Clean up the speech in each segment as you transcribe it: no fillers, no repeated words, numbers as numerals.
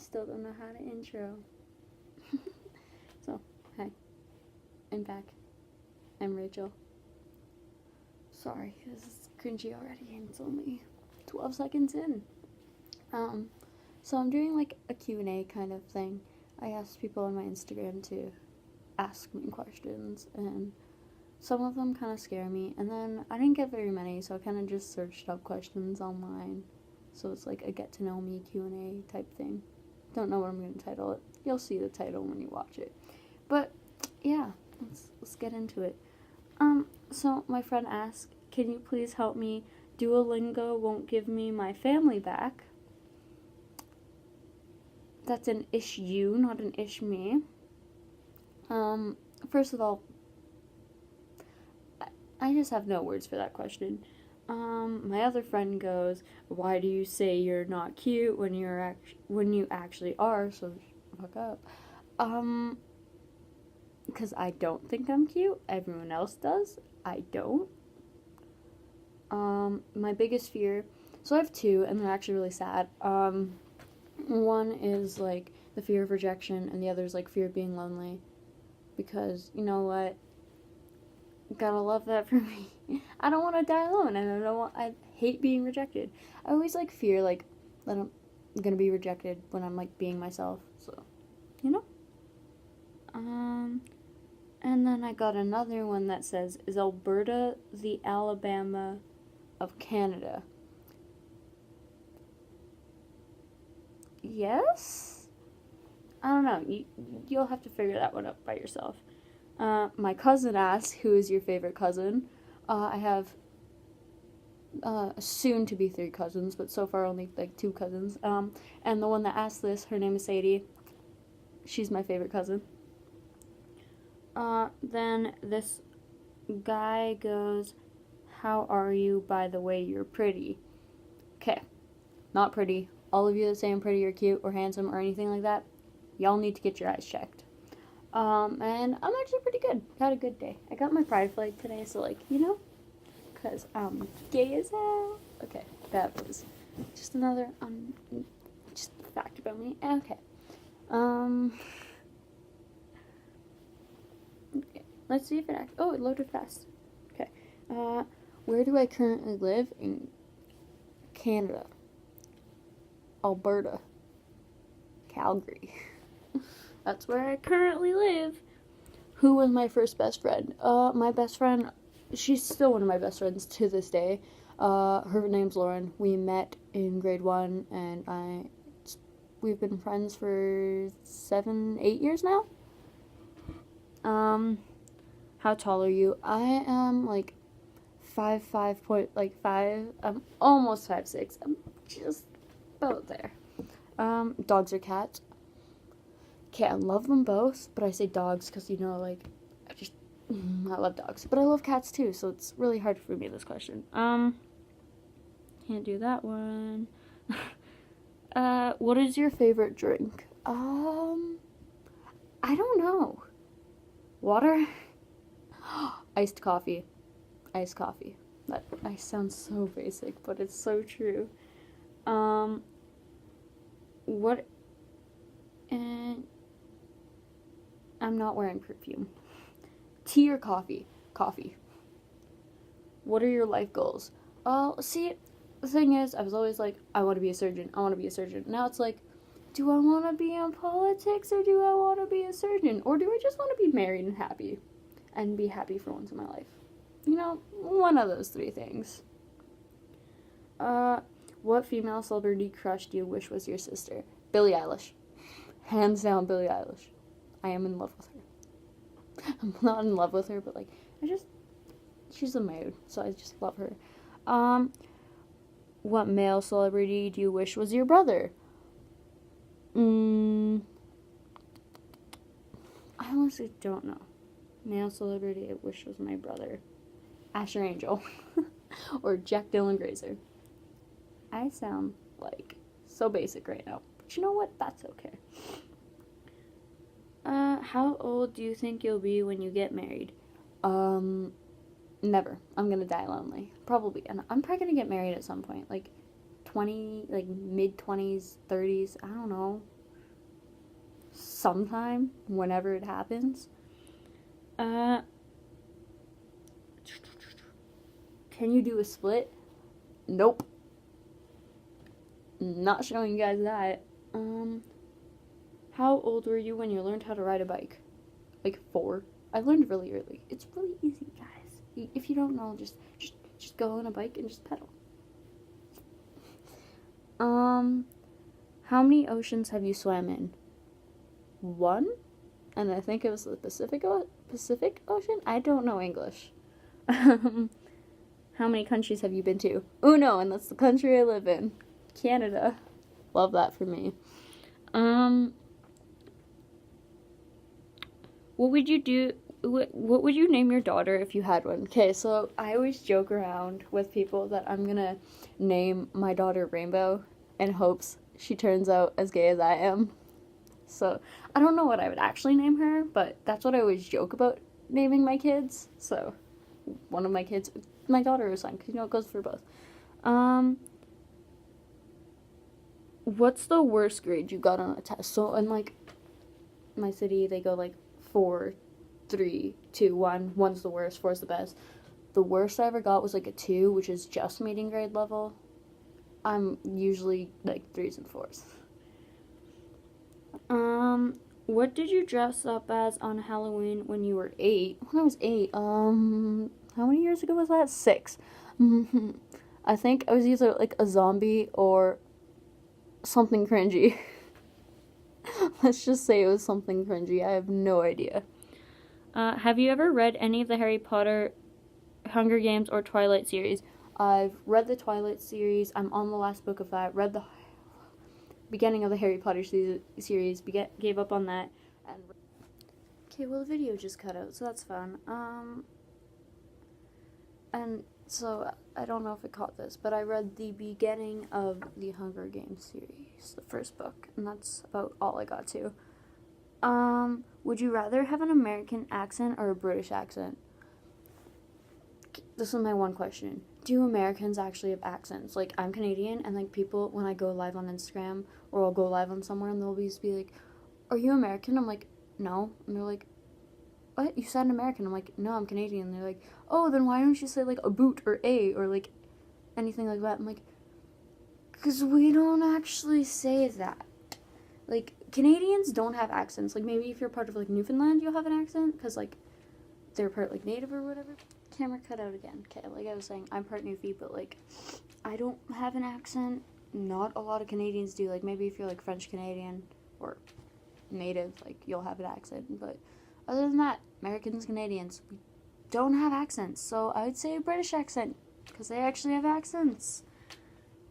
still don't know how to intro. So, hi. I'm back. I'm Rachel. Sorry, this is cringy already and it's only 12 seconds in. So I'm doing like a Q&A kind of thing. I asked people on my Instagram to ask me questions, and some of them kind of scare me, and then I didn't get very many, so I kind of just searched up questions online. So it's like a get to know me Q&A type thing. Don't know what I'm going to title it. You'll see the title when you watch it. But yeah, let's get into it. So my friend asked, "Can you please help me? Duolingo won't give me my family back." That's an issue, not an ish me. First of all, I just have no words for that question. My other friend goes, "Why do you say you're not cute when you actually are? So fuck up." Because I don't think I'm cute. Everyone else does. I don't. My biggest fear. So I have two, and they're actually really sad. One is like the fear of rejection, and the other is like fear of being lonely. Because you know what? Gotta love that for me. I don't want to die alone, and I hate being rejected. I always like fear like that I'm gonna be rejected when I'm like being myself. So, you know. And then I got another one that says, "Is Alberta the Alabama of Canada?" Yes? I don't know. You'll have to figure that one out by yourself. My cousin asked, "Who is your favorite cousin?" I have soon to be 3 cousins, but so far only like 2 cousins. And the one that asked this, her name is Sadie. She's my favorite cousin. Then this guy goes, "How are you? By the way, you're pretty." Okay, not pretty. All of you that say I'm pretty or cute or handsome or anything like that, y'all need to get your eyes checked. And I'm actually pretty good. Had a good day. I got my pride flag today, so like, you know, because I'm gay as hell. Okay, that was just another, just fact about me. Okay. Okay. Let's see if it it loaded fast. Okay. Where do I currently live? In Canada. Alberta. Calgary. That's where I currently live. Who was my first best friend? My best friend, she's still one of my best friends to this day. Her name's Lauren. We met in grade 1, and we've been friends for 7, 8 years now. How tall are you? I am like 5'5". I'm almost 5'6". I'm just about there. Dogs or cats? Okay, I love them both, but I say dogs because, you know, like, I love dogs. But I love cats too, so it's really hard for me, this question. Can't do that one. What is your favorite drink? I don't know. Water? Iced coffee. Iced coffee. That I sound so basic, but it's so true. What? And I'm not wearing perfume. Tea or coffee? Coffee. What are your life goals? See, the thing is, I was always like, I want to be a surgeon. I want to be a surgeon. Now it's like, do I want to be in politics or do I want to be a surgeon? Or do I just want to be married and happy? And be happy for once in my life? You know, one of those 3 things. What female celebrity crush do you wish was your sister? Billie Eilish. Hands down, Billie Eilish. I am in love with her. I'm not in love with her, but like, she's a mood, so I just love her. What male celebrity do you wish was your brother? I honestly don't know. Male celebrity I wish was my brother. Asher Angel. Or Jack Dylan Grazer. I sound like so basic right now. But you know what? That's okay. How old do you think you'll be when you get married? Never. I'm gonna die lonely. Probably. And I'm probably gonna get married at some point. Like 20, like mid 20s, 30s. I don't know. sometime, whenever it happens. Can you do a split? Nope. Not showing you guys that. How old were you when you learned how to ride a bike? Like 4. I learned really early. It's really easy, guys. If you don't know, just go on a bike and just pedal. How many oceans have you swam in? 1, and I think it was the Pacific Ocean. I don't know English. How many countries have you been to? Uno, and that's the country I live in, Canada. Love that for me. What would you do? What would you name your daughter if you had one? Okay, so I always joke around with people that I'm gonna name my daughter Rainbow in hopes she turns out as gay as I am. So I don't know what I would actually name her, but that's what I always joke about naming my kids. So one of my kids, my daughter or son, because it goes for both. What's the worst grade you got on a test? So in like my city, they go like 4, 3, 2, 1. 1's the worst, 4's the best. The worst I ever got was like a 2, which is just meeting grade level. I'm usually like 3s and 4s. What did you dress up as on Halloween when you were 8? When I was 8, how many years ago was that? 6. I think I was either like a zombie or something cringy. Let's just say it was something cringy. I have no idea. Have you ever read any of the Harry Potter, Hunger Games, or Twilight series? I've read the Twilight series. I'm on the last book of that. Read the beginning of the Harry Potter series. Gave up on that. And okay, well the video just cut out, so that's fun. And so I don't know if it caught this, but I read the beginning of the Hunger Games series, the first book, and that's about all I got to. Would you rather have an American accent or a British accent? This is my one question. Do Americans actually have accents? Like, I'm Canadian, and like people, when I go live on Instagram, or I'll go live on somewhere, and they'll always be like, are you American? I'm like, no. And they're like, what? You said American. I'm like, no, I'm Canadian. And they're like, oh, then why don't you say like a boot or a or like anything like that? I'm like, because we don't actually say that. Like, Canadians don't have accents. Like, maybe if you're part of like Newfoundland, you'll have an accent because like they're part like native or whatever. Camera cut out again. Okay, like I was saying, I'm part Newfie, but like I don't have an accent. Not a lot of Canadians do. Like, maybe if you're like French Canadian or native, like you'll have an accent, but other than that, Americans, Canadians, we don't have accents. So I would say a British accent, because they actually have accents.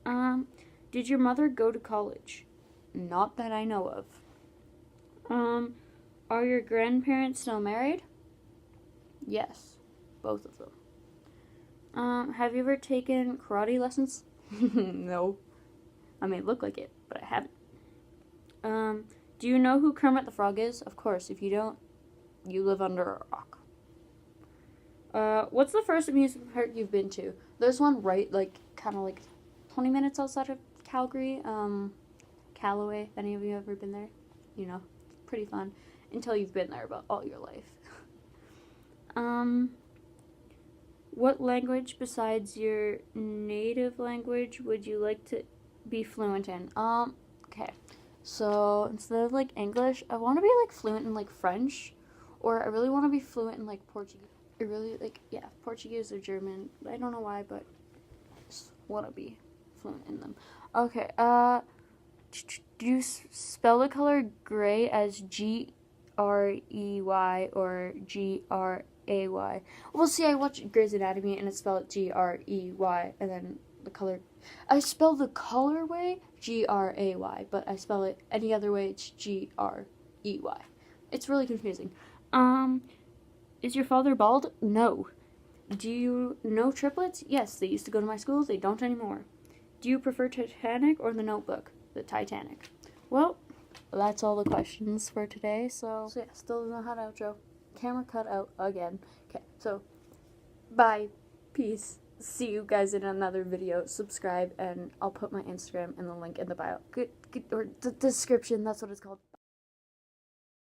Did your mother go to college? Not that I know of. Are your grandparents still married? Yes, both of them. Have you ever taken karate lessons? No. I may look like it, but I haven't. Do you know who Kermit the Frog is? Of course. If you don't, you live under a rock. What's the first amusement park you've been to? There's one right, like, kind of like 20 minutes outside of Calgary. Callaway. Any of you ever been there? You know, it's pretty fun. Until you've been there about all your life. What language besides your native language would you like to be fluent in? Okay. So, instead of, like, English, I want to be, like, fluent in, like, French. Or I really want to be fluent in, like, Portuguese. I really, like, yeah, Portuguese or German. I don't know why, but I just want to be fluent in them. Okay, do you spell the color gray as Grey or Gray? Well, see, I watch Grey's Anatomy, and it's spelled Grey, and then the color... I spell the colorway Gray, but I spell it any other way, it's Grey. It's really confusing. Is your father bald? No. Do you know triplets? Yes, they used to go to my school. They don't anymore. Do you prefer Titanic or The Notebook? The Titanic. Well, that's all the questions for today. So yeah, still don't know how to outro. Camera cut out again. Okay, so bye. Peace. See you guys in another video. Subscribe, and I'll put my Instagram and the link in the bio. Good or the description. That's what it's called.